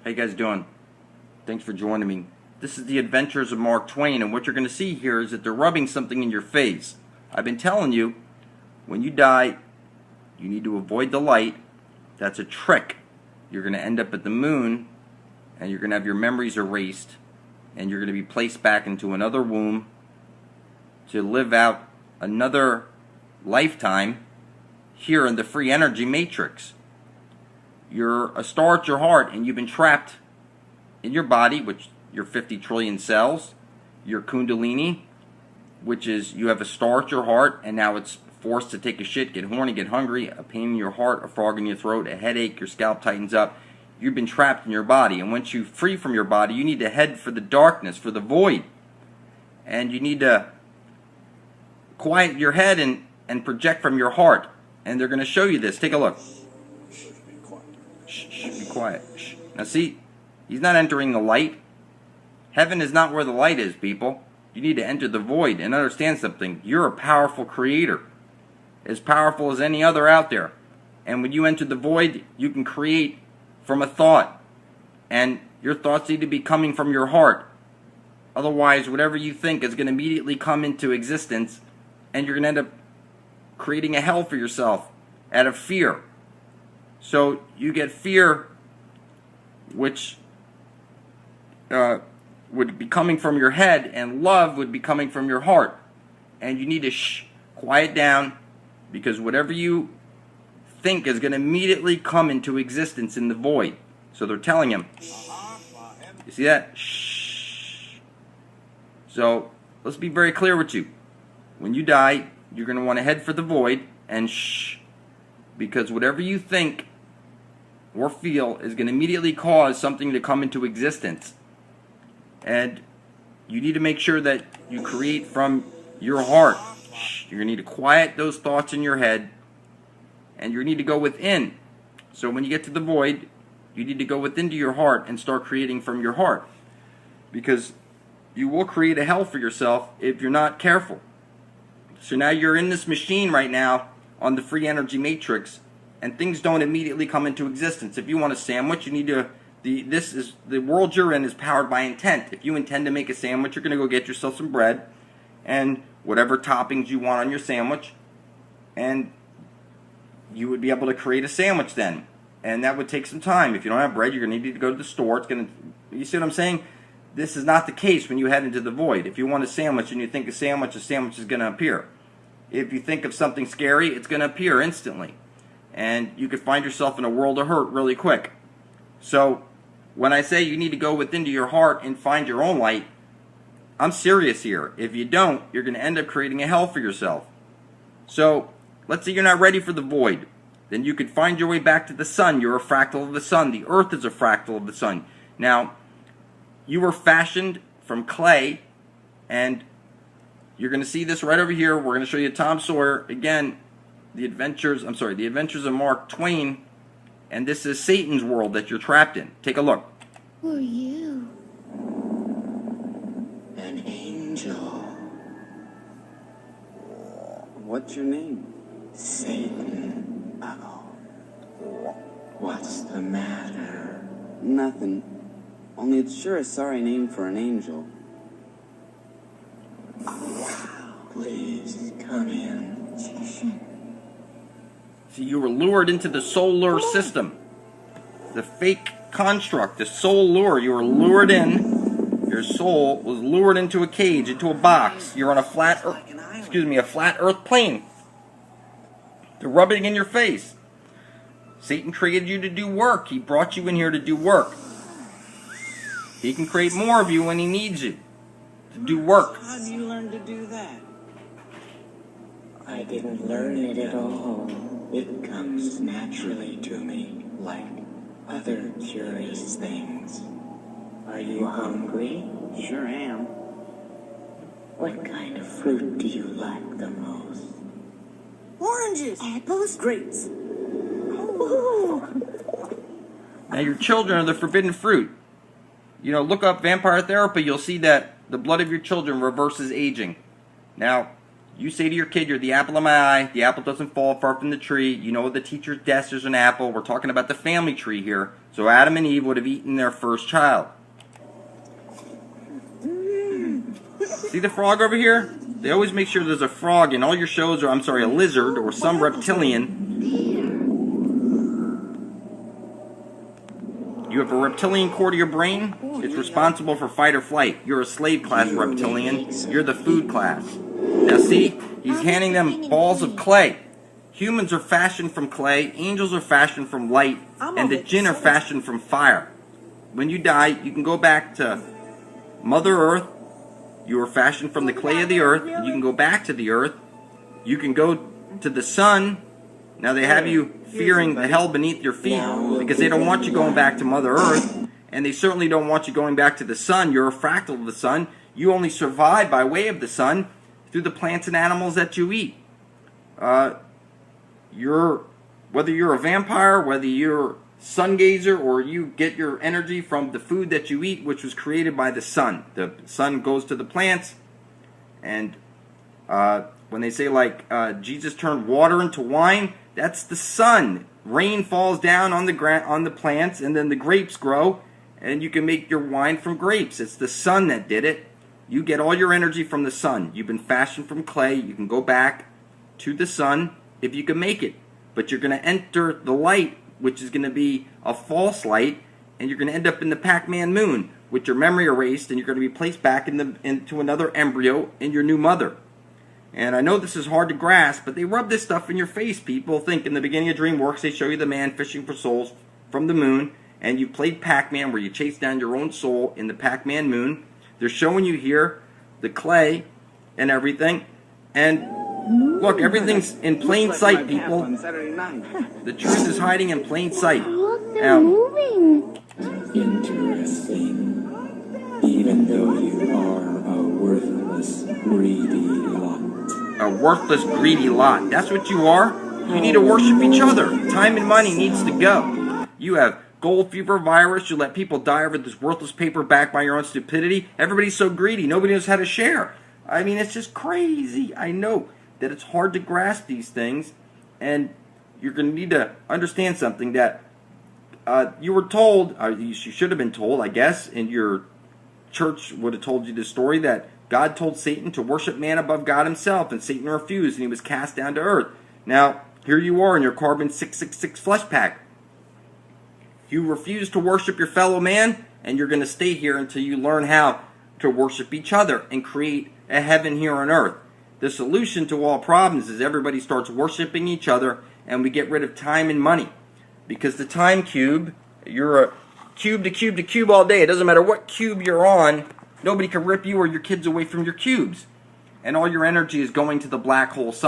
How you guys doing? Thanks for joining me. This is the Adventures of Mark Twain, and what you're going to see here is that they're rubbing something in your face. I've been telling you, when you die, you need to avoid the light. That's a trick. You're going to end up at the moon, and you're going to have your memories erased, and you're going to be placed back into another womb to live out another lifetime here in the free energy matrix. You're a star at your heart, and you've been trapped in your body, which your 50 trillion cells, your kundalini, which is you have a star at your heart, and now it's forced to take a shit, get horny, get hungry, a pain in your heart, a frog in your throat, a headache, your scalp tightens up. You've been trapped in your body, and once you're free from your body, you need to head for the darkness, for the void. And you need to quiet your head and project from your heart. And they're going to show you this. Take a look. Shh, be quiet. Shh. Now see, he's not entering the light. Heaven is not where the light is, people. You need to enter the void and understand something. You're a powerful creator, as powerful as any other out there. And when you enter the void, you can create from a thought. And your thoughts need to be coming from your heart. Otherwise, whatever you think is going to immediately come into existence, and you're going to end up creating a hell for yourself out of fear. So you get fear, which would be coming from your head, and love would be coming from your heart. And you need to quiet down, because whatever you think is going to immediately come into existence in the void. So they're telling him. You see that? Shh. So let's be very clear with you. When you die, you're going to want to head for the void and shh. Because whatever you think or feel is going to immediately cause something to come into existence. And you need to make sure that you create from your heart. You're going to need to quiet those thoughts in your head, and you need to go within. So when you get to the void, you need to go within to your heart and start creating from your heart. Because you will create a hell for yourself if you're not careful. So now you're in this machine right now on the free energy matrix, and things don't immediately come into existence. If you want a sandwich, you need to. The world you're in is powered by intent. If you intend to make a sandwich, you're going to go get yourself some bread and whatever toppings you want on your sandwich, and you would be able to create a sandwich then. And that would take some time. If you don't have bread, you're going to need to go to the store. It's going to. You see what I'm saying? This is not the case when you head into the void. If you want a sandwich and you think a sandwich is going to appear. If you think of something scary, it's going to appear instantly. And you could find yourself in a world of hurt really quick. So when I say you need to go within to your heart and find your own light, I'm serious here. If you don't, you're going to end up creating a hell for yourself. So let's say you're not ready for the void. Then you could find your way back to the sun. You're a fractal of the sun. The earth is a fractal of the sun. Now, you were fashioned from clay, and you're going to see this right over here. We're going to show you Tom Sawyer. Again, the Adventures of Mark Twain. And this is Satan's world that you're trapped in. Take a look. Who are you? An angel. What's your name? Satan. Uh-oh. What's the matter? Nothing. Only it's sure a sorry name for an angel. Please, come in. See, you were lured into the soul lure system. The fake construct, the soul lure. You were lured in. Your soul was lured into a cage, into a box. You're on a flat earth plane. They're rubbing in your face. Satan created you to do work. He brought you in here to do work. He can create more of you when he needs you to do work. How do you learn to do that? I didn't learn it at all. It comes naturally to me, like other curious things. Are you hungry? Sure am. What kind of fruit do you like the most? Oranges, apples, Grapes. Now your children are the forbidden fruit. You know, look up vampire therapy. You'll see that the blood of your children reverses aging. Now, You say to your kid, you're the apple of my eye. The apple doesn't fall far from the tree. You know, at the teacher's desk there's an apple. We're talking about the family tree here. So Adam and Eve would have eaten their first child. See the frog over here? They always make sure there's a frog in all your shows, or I'm sorry, a lizard or some reptilian. You have a reptilian core to your brain. It's responsible for fight or flight. You're a slave class reptilian. You're the food class. Now see, he's handing them balls of clay. Humans are fashioned from clay, angels are fashioned from light, and the jinn are fashioned from fire. When you die, you can go back to Mother Earth. You were fashioned from the clay of the earth, and you can go back to the earth. You can go to the sun. Now they have you fearing the hell beneath your feet because they don't want you going back to Mother Earth, and they certainly don't want you going back to the sun. You're a fractal of the sun. You only survive by way of the sun through the plants and animals that you eat. Whether you're a vampire, whether you're sun gazer, or you get your energy from the food that you eat, which was created by the sun. The sun goes to the plants, and when they say Jesus turned water into wine, that's the sun. Rain falls down on the plants, and then the grapes grow, and you can make your wine from grapes. It's the sun that did it. You get all your energy from the sun. You've been fashioned from clay. You can go back to the sun if you can make it, but you're going to enter the light, which is going to be a false light, and you're going to end up in the Pac-Man moon with your memory erased, and you're going to be placed back into another embryo in your new mother. And I know this is hard to grasp, but they rub this stuff in your face. People think in the beginning of DreamWorks they show you the man fishing for souls from the moon, and you played Pac-Man where you chase down your own soul in the Pac-Man moon. They're showing you here the clay and everything, and look, everything's in plain sight, people. The truth is hiding in plain sight. Look, they're moving. Interesting. Even though you are a worthless, greedy lot. A worthless, greedy lot. That's what you are. You need to worship each other. Time and money needs to go. You have gold fever virus. You let people die over this worthless paper backed by your own stupidity. Everybody's so greedy. Nobody knows how to share. I mean, it's just crazy. I know that it's hard to grasp these things, and you're going to need to understand something that you were told, you should have been told, I guess, and your church would have told you the story that God told Satan to worship man above God himself, and Satan refused, and he was cast down to earth. Now, here you are in your carbon 666 flesh pack. You refuse to worship your fellow man, and you're going to stay here until you learn how to worship each other and create a heaven here on earth. The solution to all problems is everybody starts worshiping each other, and we get rid of time and money. Because the time cube, you're a cube to cube to cube all day. It doesn't matter what cube you're on. Nobody can rip you or your kids away from your cubes. And all your energy is going to the black hole sun.